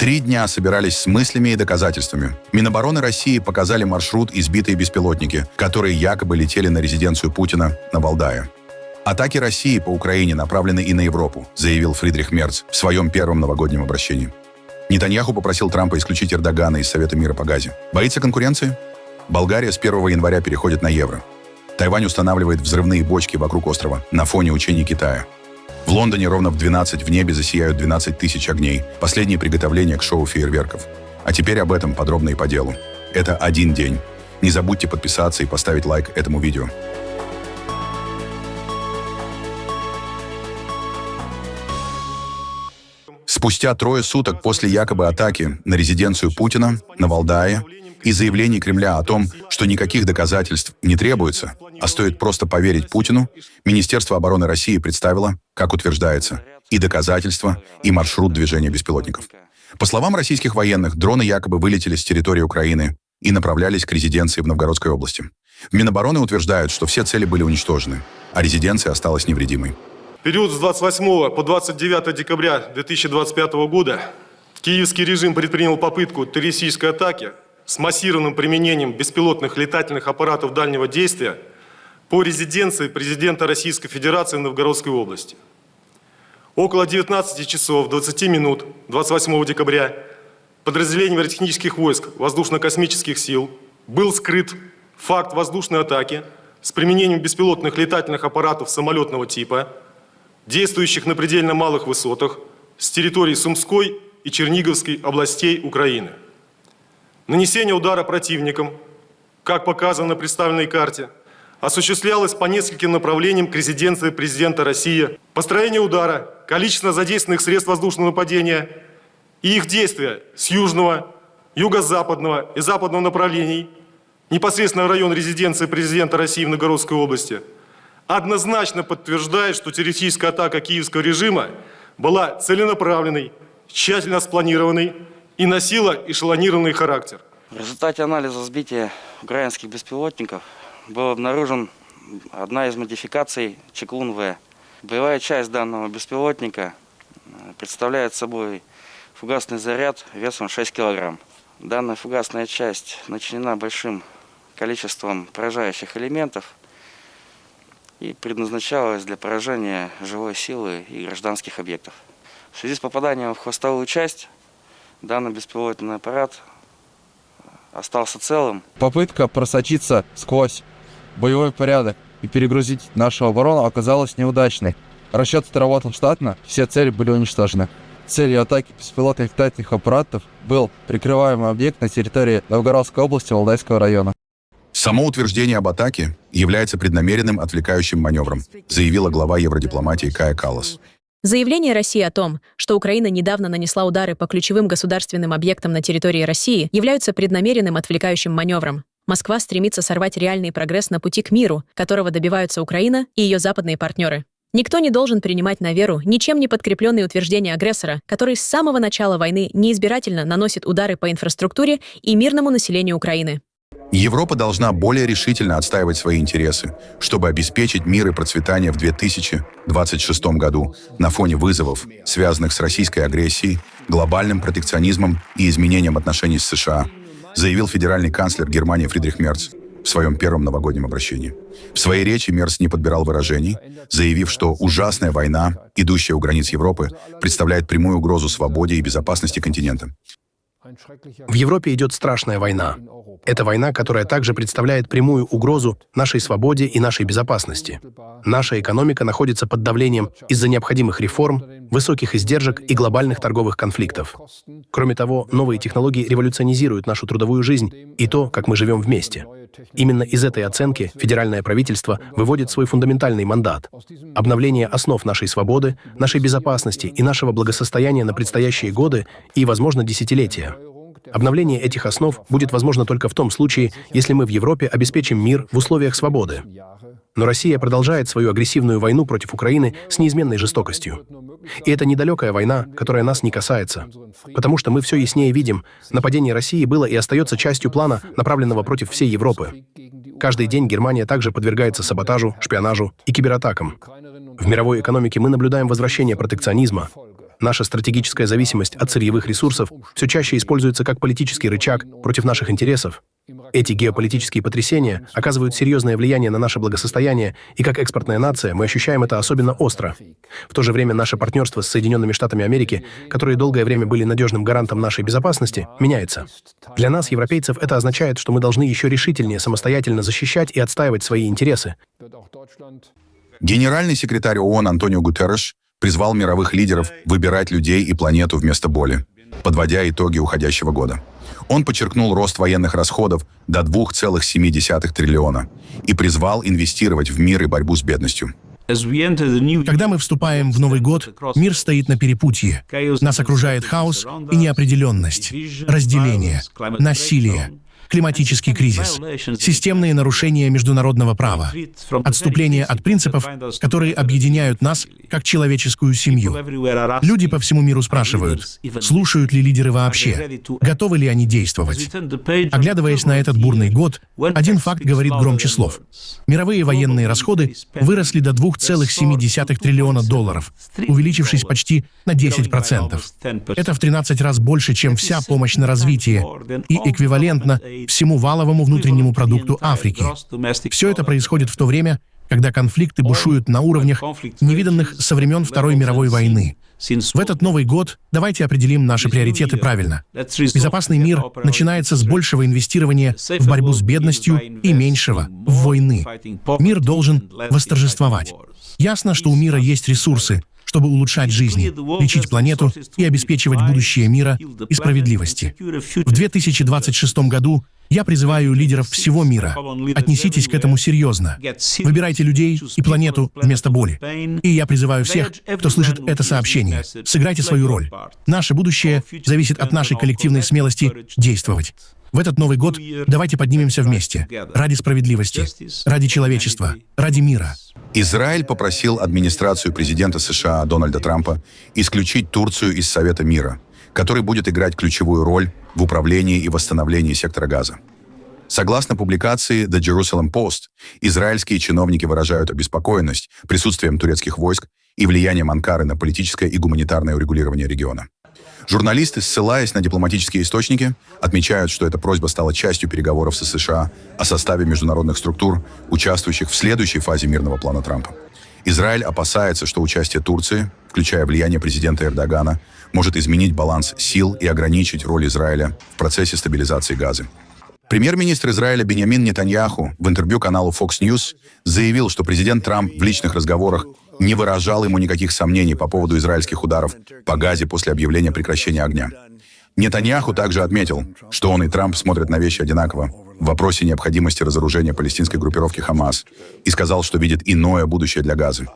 3 дня собирались с мыслями и доказательствами. Минобороны России показали маршрут и сбитые беспилотники, которые якобы летели на резиденцию Путина на Валдае. Атаки России по Украине направлены и на Европу, заявил Фридрих Мерц в своем первом новогоднем обращении. Нетаньяху попросил Трампа исключить Эрдогана из Совета мира по Газе. Боится конкуренции? Болгария с 1 января переходит на евро. Тайвань устанавливает взрывные бочки вокруг острова на фоне учений Китая. В Лондоне ровно в 12 в небе засияют 12 тысяч огней. Последние приготовления к шоу фейерверков. А теперь об этом подробно и по делу. Это один день. Не забудьте подписаться и поставить лайк этому видео. Спустя 3 суток после якобы атаки на резиденцию Путина на Валдае и заявлений Кремля о том, что никаких доказательств не требуется, а стоит просто поверить Путину, Министерство обороны России представило, как утверждается, и доказательства, и маршрут движения беспилотников. По словам российских военных, дроны якобы вылетели с территории Украины и направлялись к резиденции в Новгородской области. В Минобороны утверждают, что все цели были уничтожены, а резиденция осталась невредимой. В период с 28 по 29 декабря 2025 года киевский режим предпринял попытку террористической атаки с массированным применением беспилотных летательных аппаратов дальнего действия по резиденции президента Российской Федерации в Новгородской области. Около 19 часов 20 минут 28 декабря подразделением аэротехнических войск воздушно-космических сил был скрыт факт воздушной атаки с применением беспилотных летательных аппаратов самолетного типа, действующих на предельно малых высотах с территории Сумской и Черниговской областей Украины. Нанесение удара противником, как показано на представленной карте, осуществлялось по нескольким направлениям к резиденции президента России. Построение удара, количество задействованных средств воздушного нападения и их действия с южного, юго-западного и западного направлений непосредственно в район резиденции президента России в Новгородской области однозначно подтверждает, что террористическая атака киевского режима была целенаправленной, тщательно спланированной и носила эшелонированный характер. В результате анализа сбития украинских беспилотников была обнаружена одна из модификаций Чеклун-В. Боевая часть данного беспилотника представляет собой фугасный заряд весом 6 кг. Данная фугасная часть начинена большим количеством поражающих элементов и предназначалась для поражения живой силы и гражданских объектов. В связи с попаданием в хвостовую часть данный беспилотный аппарат остался целым. Попытка просочиться сквозь боевой порядок и перегрузить нашу оборону оказалась неудачной. Расчет отработал штатно, все цели были уничтожены. Целью атаки беспилотных летательных аппаратов был прикрываемый объект на территории Новгородской области Валдайского района. Само утверждение об атаке является преднамеренным отвлекающим маневром, заявила глава евродипломатии Кая Каллас. Заявление России о том, что Украина недавно нанесла удары по ключевым государственным объектам на территории России, являются преднамеренным отвлекающим маневром. Москва стремится сорвать реальный прогресс на пути к миру, которого добиваются Украина и ее западные партнеры. Никто не должен принимать на веру ничем не подкрепленные утверждения агрессора, который с самого начала войны неизбирательно наносит удары по инфраструктуре и мирному населению Украины. Европа должна более решительно отстаивать свои интересы, чтобы обеспечить мир и процветание в 2026 году на фоне вызовов, связанных с российской агрессией, глобальным протекционизмом и изменением отношений с США, заявил федеральный канцлер Германии Фридрих Мерц в своем первом новогоднем обращении. В своей речи Мерц не подбирал выражений, заявив, что ужасная война, идущая у границ Европы, представляет прямую угрозу свободе и безопасности континента. В Европе идет страшная война. Это война, которая также представляет прямую угрозу нашей свободе и нашей безопасности. Наша экономика находится под давлением из-за необходимых реформ, высоких издержек и глобальных торговых конфликтов. Кроме того, новые технологии революционизируют нашу трудовую жизнь и то, как мы живем вместе. Именно из этой оценки федеральное правительство выводит свой фундаментальный мандат – обновление основ нашей свободы, нашей безопасности и нашего благосостояния на предстоящие годы и, возможно, десятилетия. Обновление этих основ будет возможно только в том случае, если мы в Европе обеспечим мир в условиях свободы. Но Россия продолжает свою агрессивную войну против Украины с неизменной жестокостью. И это недалекая война, которая нас не касается. Потому что мы все яснее видим, нападение России было и остается частью плана, направленного против всей Европы. Каждый день Германия также подвергается саботажу, шпионажу и кибератакам. В мировой экономике мы наблюдаем возвращение протекционизма. Наша стратегическая зависимость от сырьевых ресурсов все чаще используется как политический рычаг против наших интересов. Эти геополитические потрясения оказывают серьезное влияние на наше благосостояние, и как экспортная нация мы ощущаем это особенно остро. В то же время наше партнерство с Соединенными Штатами Америки, которые долгое время были надежным гарантом нашей безопасности, меняется. Для нас, европейцев, это означает, что мы должны еще решительнее самостоятельно защищать и отстаивать свои интересы. Генеральный секретарь ООН Антонио Гутерреш призвал мировых лидеров выбирать людей и планету вместо боли, подводя итоги уходящего года. Он подчеркнул рост военных расходов до 2,7 триллиона и призвал инвестировать в мир и борьбу с бедностью. Когда мы вступаем в Новый год, мир стоит на перепутье. Нас окружает хаос и неопределенность, разделение, насилие, климатический кризис, системные нарушения международного права, отступление от принципов, которые объединяют нас как человеческую семью. Люди по всему миру спрашивают, слушают ли лидеры вообще, готовы ли они действовать. Оглядываясь на этот бурный год, один факт говорит громче слов. Мировые военные расходы выросли до 2,7 триллиона долларов, увеличившись почти на 10%. Это в 13 раз больше, чем вся помощь на развитие, и эквивалентно всему валовому внутреннему продукту Африки. Все это происходит в то время, когда конфликты бушуют на уровнях, невиданных со времен Второй мировой войны. В этот Новый год давайте определим наши приоритеты правильно. Безопасный мир начинается с большего инвестирования в борьбу с бедностью и меньшего в войны. Мир должен восторжествовать. Ясно, что у мира есть ресурсы, чтобы улучшать жизни, лечить планету и обеспечивать будущее мира и справедливости. В 2026 году я призываю лидеров всего мира. Отнеситесь к этому серьезно. Выбирайте людей и планету вместо боли. И я призываю всех, кто слышит это сообщение, сыграйте свою роль. Наше будущее зависит от нашей коллективной смелости действовать. В этот Новый год давайте поднимемся вместе. Ради справедливости, ради человечества, ради мира. Израиль попросил администрацию президента США Дональда Трампа исключить Турцию из Совета мира, который будет играть ключевую роль в управлении и восстановлении сектора Газа. Согласно публикации The Jerusalem Post, израильские чиновники выражают обеспокоенность присутствием турецких войск и влиянием Анкары на политическое и гуманитарное урегулирование региона. Журналисты, ссылаясь на дипломатические источники, отмечают, что эта просьба стала частью переговоров со США о составе международных структур, участвующих в следующей фазе мирного плана Трампа. Израиль опасается, что участие Турции, включая влияние президента Эрдогана, может изменить баланс сил и ограничить роль Израиля в процессе стабилизации Газы. Премьер-министр Израиля Биньямин Нетаньяху в интервью каналу Fox News заявил, что президент Трамп в личных разговорах не выражал ему никаких сомнений по поводу израильских ударов по Газе после объявления прекращения огня. Нетаньяху также отметил, что он и Трамп смотрят на вещи одинаково в вопросе необходимости разоружения палестинской группировки Хамас и сказал, что видит иное будущее для Газы.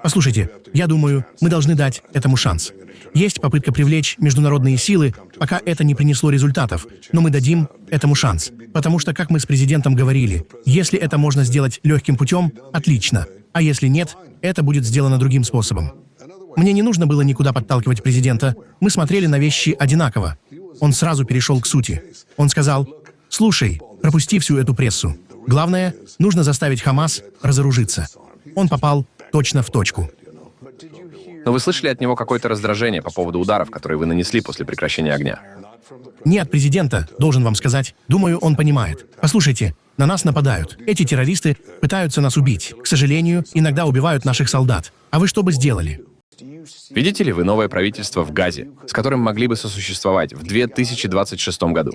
Послушайте, я думаю, мы должны дать этому шанс. Есть попытка привлечь международные силы, пока это не принесло результатов, но мы дадим этому шанс. Потому что, как мы с президентом говорили, если это можно сделать легким путем, отлично. А если нет, это будет сделано другим способом. Мне не нужно было никуда подталкивать президента. Мы смотрели на вещи одинаково. Он сразу перешел к сути. Он сказал: «Слушай, пропусти всю эту прессу. Главное, нужно заставить Хамас разоружиться». Он попал точно в точку. Но вы слышали от него какое-то раздражение по поводу ударов, которые вы нанесли после прекращения огня? Не от президента, должен вам сказать. Думаю, он понимает. Послушайте, на нас нападают. Эти террористы пытаются нас убить. К сожалению, иногда убивают наших солдат. А вы что бы сделали? Видите ли вы новое правительство в Газе, с которым могли бы сосуществовать в 2026 году?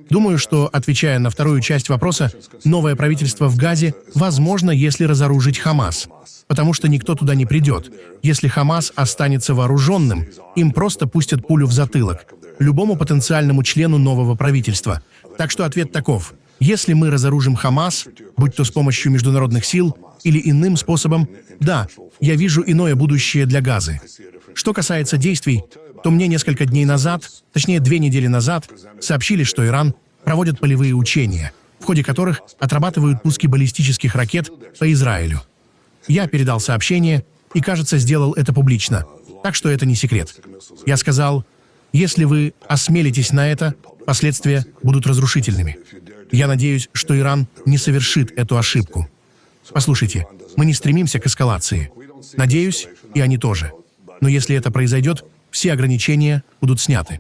Думаю, что, отвечая на вторую часть вопроса, новое правительство в Газе возможно, если разоружить Хамас. Потому что никто туда не придет. Если Хамас останется вооруженным, им просто пустят пулю в затылок. Любому потенциальному члену нового правительства. Так что ответ таков. Если мы разоружим Хамас, будь то с помощью международных сил или иным способом, да, я вижу иное будущее для Газы. Что касается действий, то мне несколько дней назад, точнее 2 недели назад, сообщили, что Иран проводит полевые учения, в ходе которых отрабатывают пуски баллистических ракет по Израилю. Я передал сообщение и, кажется, сделал это публично, так что это не секрет. Я сказал: если вы осмелитесь на это, последствия будут разрушительными. Я надеюсь, что Иран не совершит эту ошибку. Послушайте, мы не стремимся к эскалации. Надеюсь, и они тоже. Но если это произойдет, все ограничения будут сняты.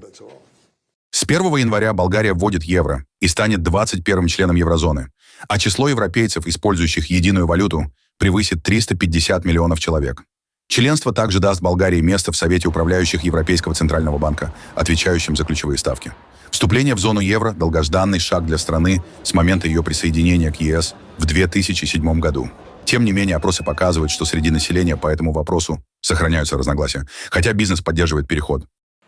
С 1 января Болгария вводит евро и станет 21-м членом еврозоны, а число европейцев, использующих единую валюту, превысит 350 миллионов человек. Членство также даст Болгарии место в Совете управляющих Европейского центрального банка, отвечающем за ключевые ставки. Вступление в зону евро – долгожданный шаг для страны с момента ее присоединения к ЕС в 2007 году. Тем не менее, опросы показывают, что среди населения по этому вопросу сохраняются разногласия, хотя бизнес поддерживает переход.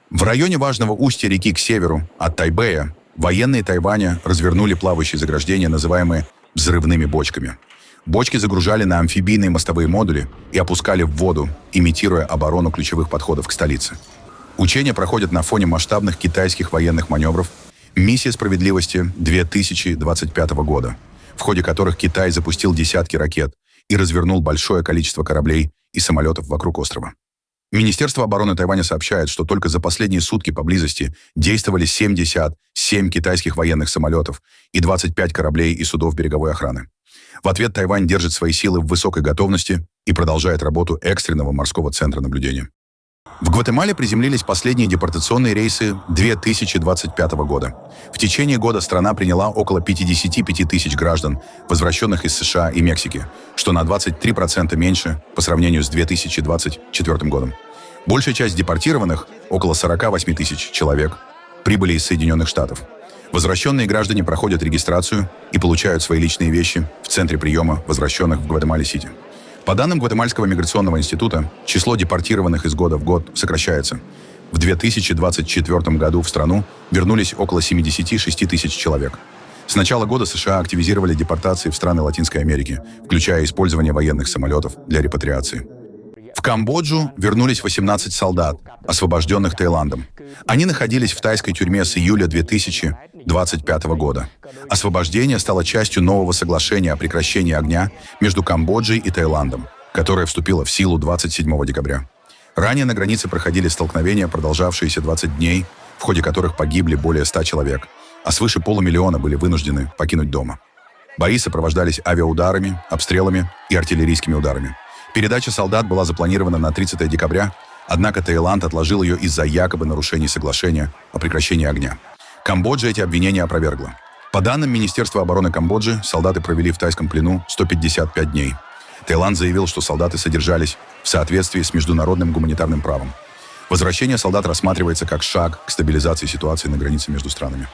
В районе важного устья реки к северу от Тайбэя военные Тайваня развернули плавающие заграждения, называемые взрывными бочками. Бочки загружали на амфибийные мостовые модули и опускали в воду, имитируя оборону ключевых подходов к столице. Учения проходят на фоне масштабных китайских военных маневров «Миссия справедливости» 2025 года, в ходе которых Китай запустил десятки ракет и развернул большое количество кораблей и самолетов вокруг острова. Министерство обороны Тайваня сообщает, что только за последние сутки поблизости действовали 77 китайских военных самолетов и 25 кораблей и судов береговой охраны. В ответ Тайвань держит свои силы в высокой готовности и продолжает работу экстренного морского центра наблюдения. В Гватемале приземлились последние депортационные рейсы 2025 года. В течение года страна приняла около 55 тысяч граждан, возвращенных из США и Мексики, что на 23% меньше по сравнению с 2024 годом. Большая часть депортированных, около 48 тысяч человек, прибыли из Соединенных Штатов. Возвращенные граждане проходят регистрацию и получают свои личные вещи в центре приема возвращенных в Гватемале-Сити. По данным Гватемальского миграционного института, число депортированных из года в год сокращается. В 2024 году в страну вернулись около 76 тысяч человек. С начала года США активизировали депортации в страны Латинской Америки, включая использование военных самолетов для репатриации. В Камбоджу вернулись 18 солдат, освобожденных Таиландом. Они находились в тайской тюрьме с июля 2025 года. Освобождение стало частью нового соглашения о прекращении огня между Камбоджей и Таиландом, которое вступило в силу 27 декабря. Ранее на границе проходили столкновения, продолжавшиеся 20 дней, в ходе которых погибли более 100 человек, а свыше полумиллиона были вынуждены покинуть дома. Бои сопровождались авиаударами, обстрелами и артиллерийскими ударами. Передача солдат была запланирована на 30 декабря, однако Таиланд отложил ее из-за якобы нарушений соглашения о прекращении огня. Камбоджа эти обвинения опровергла. По данным Министерства обороны Камбоджи, солдаты провели в тайском плену 155 дней. Таиланд заявил, что солдаты содержались в соответствии с международным гуманитарным правом. Возвращение солдат рассматривается как шаг к стабилизации ситуации на границе между странами.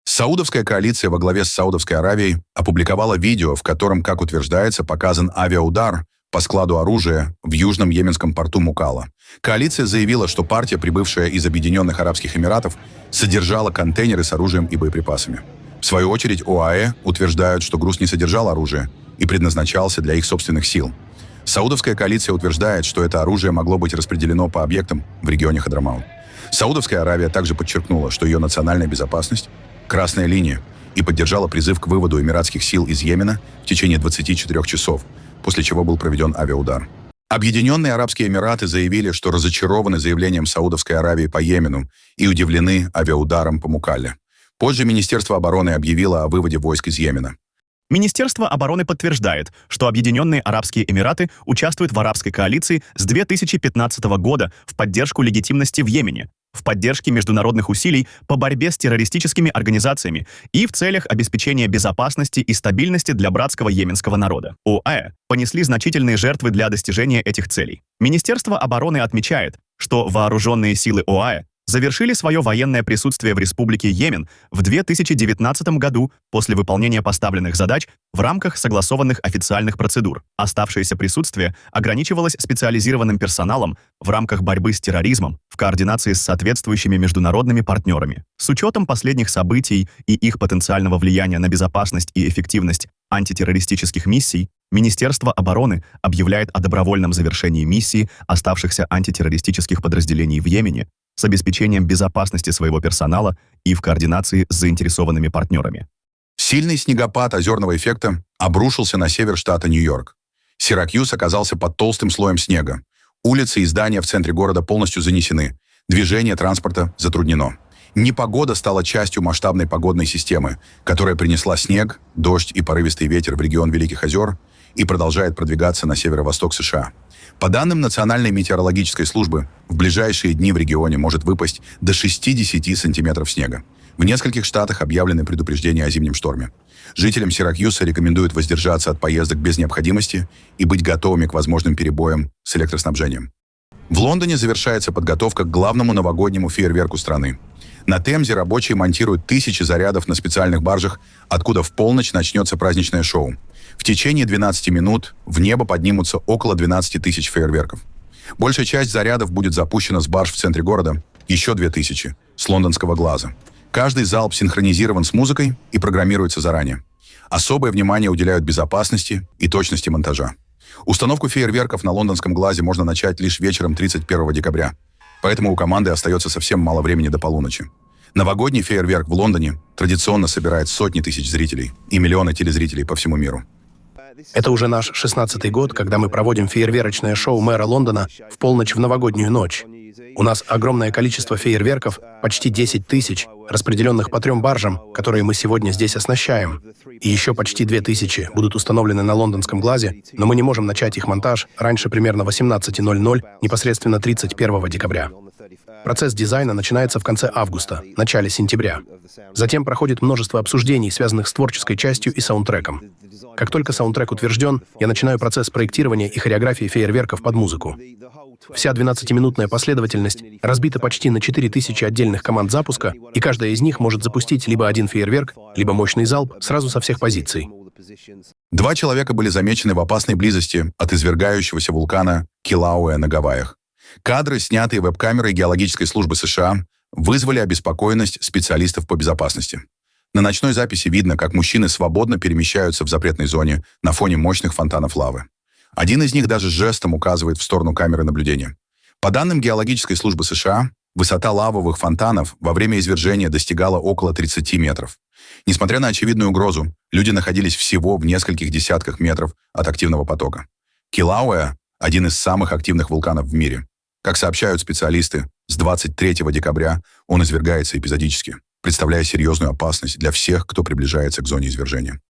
Саудовская коалиция во главе с Саудовской Аравией опубликовала видео, в котором, как утверждается, показан авиаудар по складу оружия в южном йеменском порту Мукалла. Коалиция заявила, что партия, прибывшая из Объединенных Арабских Эмиратов, содержала контейнеры с оружием и боеприпасами. В свою очередь ОАЭ утверждают, что груз не содержал оружия и предназначался для их собственных сил. Саудовская коалиция утверждает, что это оружие могло быть распределено по объектам в регионе Хадрамаут. Саудовская Аравия также подчеркнула, что ее национальная безопасность – красная линия, и поддержала призыв к выводу эмиратских сил из Йемена в течение 24 часов, после чего был проведен авиаудар. Объединенные Арабские Эмираты заявили, что разочарованы заявлением Саудовской Аравии по Йемену и удивлены авиаударом по Мукалле. Позже Министерство обороны объявило о выводе войск из Йемена. Министерство обороны подтверждает, что Объединенные Арабские Эмираты участвуют в арабской коалиции с 2015 года в поддержку легитимности в Йемене, в поддержке международных усилий по борьбе с террористическими организациями и в целях обеспечения безопасности и стабильности для братского йеменского народа. ОАЭ понесли значительные жертвы для достижения этих целей. Министерство обороны отмечает, что вооруженные силы ОАЭ завершили свое военное присутствие в Республике Йемен в 2019 году после выполнения поставленных задач в рамках согласованных официальных процедур. Оставшееся присутствие ограничивалось специализированным персоналом в рамках борьбы с терроризмом в координации с соответствующими международными партнерами. С учетом последних событий и их потенциального влияния на безопасность и эффективность антитеррористических миссий, Министерство обороны объявляет о добровольном завершении миссии оставшихся антитеррористических подразделений в Йемене с обеспечением безопасности своего персонала и в координации с заинтересованными партнерами. Сильный снегопад озерного эффекта обрушился на север штата Нью-Йорк. Сиракьюз оказался под толстым слоем снега. Улицы и здания в центре города полностью занесены. Движение транспорта затруднено. Непогода стала частью масштабной погодной системы, которая принесла снег, дождь и порывистый ветер в регион Великих озер и продолжает продвигаться на северо-восток США. По данным Национальной метеорологической службы, в ближайшие дни в регионе может выпасть до 60 сантиметров снега. В нескольких штатах объявлены предупреждения о зимнем шторме. Жителям Сиракьюса рекомендуют воздержаться от поездок без необходимости и быть готовыми к возможным перебоям с электроснабжением. В Лондоне завершается подготовка к главному новогоднему фейерверку страны. На Темзе рабочие монтируют тысячи зарядов на специальных баржах, откуда в полночь начнется праздничное шоу. В течение 12 минут в небо поднимутся около 12 тысяч фейерверков. Большая часть зарядов будет запущена с барж в центре города, еще 2000 с лондонского глаза. Каждый залп синхронизирован с музыкой и программируется заранее. Особое внимание уделяют безопасности и точности монтажа. Установку фейерверков на лондонском глазе можно начать лишь вечером 31 декабря, поэтому у команды остается совсем мало времени до полуночи. Новогодний фейерверк в Лондоне традиционно собирает сотни тысяч зрителей и миллионы телезрителей по всему миру. Это уже наш 16-й год, когда мы проводим фейерверочное шоу мэра Лондона в полночь в новогоднюю ночь. У нас огромное количество фейерверков, почти 10 тысяч, распределенных по 3 баржам, которые мы сегодня здесь оснащаем. И еще почти 2000 будут установлены на лондонском глазе, но мы не можем начать их монтаж раньше примерно 18:00, непосредственно 31 декабря. Процесс дизайна начинается в конце августа, начале сентября. Затем проходит множество обсуждений, связанных с творческой частью и саундтреком. Как только саундтрек утвержден, я начинаю процесс проектирования и хореографии фейерверков под музыку. Вся 12-минутная последовательность разбита почти на 4000 отдельных команд запуска, и каждая из них может запустить либо один фейерверк, либо мощный залп сразу со всех позиций. 2 человека были замечены в опасной близости от извергающегося вулкана Килауэ на Гавайях. Кадры, снятые веб-камерой геологической службы США, вызвали обеспокоенность специалистов по безопасности. На ночной записи видно, как мужчины свободно перемещаются в запретной зоне на фоне мощных фонтанов лавы. Один из них даже жестом указывает в сторону камеры наблюдения. По данным геологической службы США, высота лавовых фонтанов во время извержения достигала около 30 метров. Несмотря на очевидную угрозу, люди находились всего в нескольких десятках метров от активного потока. Килауэ – один из самых активных вулканов в мире. Как сообщают специалисты, с 23 декабря он извергается эпизодически, представляя серьезную опасность для всех, кто приближается к зоне извержения.